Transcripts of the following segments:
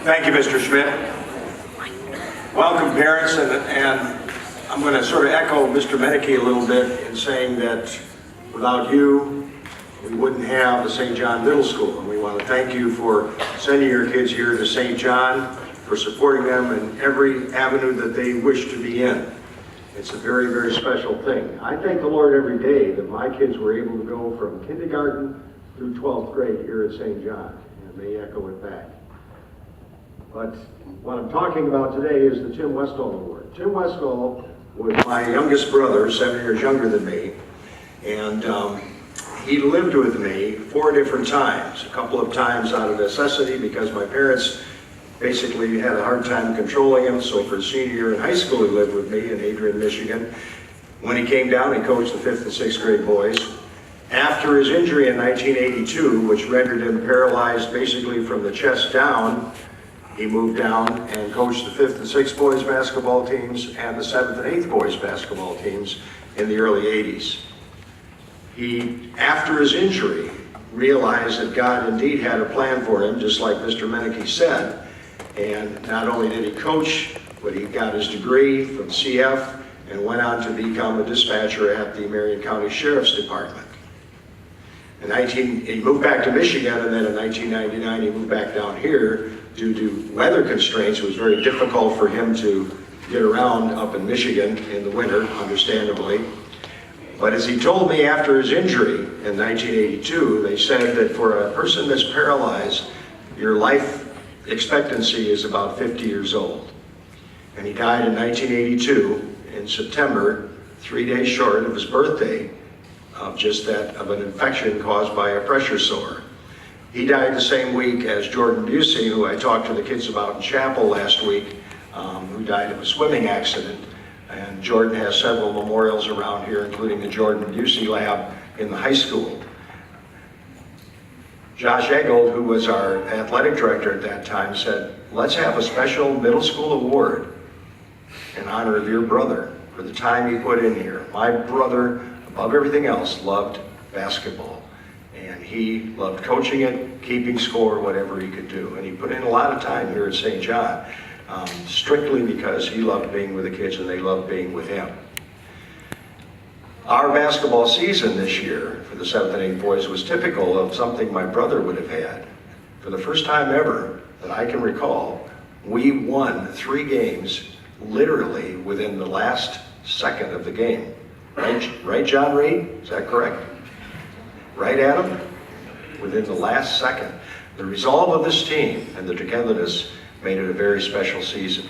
Thank you, Mr. Schmidt. Welcome, parents, and I'm going to sort of echo Mr. Menike a little bit in saying that without you, we wouldn't have the St. John Middle School. And we want to thank you for sending your kids here to St. John, for supporting them in every avenue that they wish to be in. It's a very, very special thing. I thank the Lord every day that my kids were able to go from kindergarten through 12th grade here at St. John, and they echo it back. But what I'm talking about today is the Tim Westol Award. Tim Westol was my youngest brother, 7 years younger than me, and he lived with me 4 different times. A couple of times out of necessity because my parents basically had a hard time controlling him, so for his senior year in high school he lived with me in Adrian, Michigan. When he came down, he coached the 5th and 6th grade boys. After his injury in 1982, which rendered him paralyzed basically from the chest down, he moved down and coached the 5th and 6th boys basketball teams and the 7th and 8th boys basketball teams in the early 80s. He, after his injury, realized that God indeed had a plan for him, just like Mr. Menike said. And not only did he coach, but he got his degree from CF and went on to become a dispatcher at the Marion County Sheriff's Department. He moved back to Michigan, and then in 1999 he moved back down here. Due to weather constraints, it was very difficult for him to get around up in Michigan in the winter, understandably. But as he told me after his injury in 1982, they said that for a person that's paralyzed, your life expectancy is about 50 years old. And he died in 1982 in September, 3 days short of his birthday, of an infection caused by a pressure sore. He died the same week as Jordan Busey, who I talked to the kids about in chapel last week, who died of a swimming accident. And Jordan has several memorials around here, including the Jordan Busey Lab in the high school. Josh Eggold, who was our athletic director at that time, said, let's have a special middle school award in honor of your brother for the time he put in here. My brother, above everything else, loved basketball. And he loved coaching it, keeping score, whatever he could do. And he put in a lot of time here at St. John, strictly because he loved being with the kids and they loved being with him. Our basketball season this year for the 7th and 8th boys was typical of something my brother would have had. For the first time ever that I can recall, we won 3 games literally within the last second of the game. Right, John Reed? Is that correct? Right, Adam? Within the last second. The resolve of this team and the togetherness made it a very special season.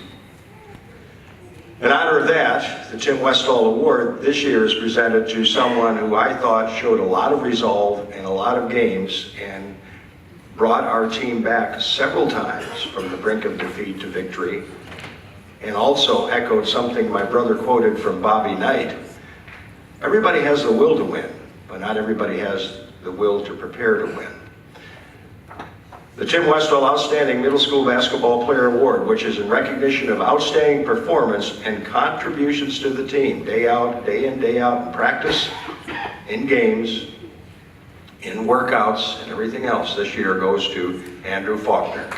In honor of that, the Tim Westol Award this year is presented to someone who I thought showed a lot of resolve in a lot of games and brought our team back several times from the brink of defeat to victory, and also echoed something my brother quoted from Bobby Knight. Everybody has the will to win, but not everybody has the will to prepare to win. The Tim Westol Outstanding Middle School Basketball Player Award, which is in recognition of outstanding performance and contributions to the team, day in, day out in practice, in games, in workouts, and everything else, this year goes to Andrew Faulkner.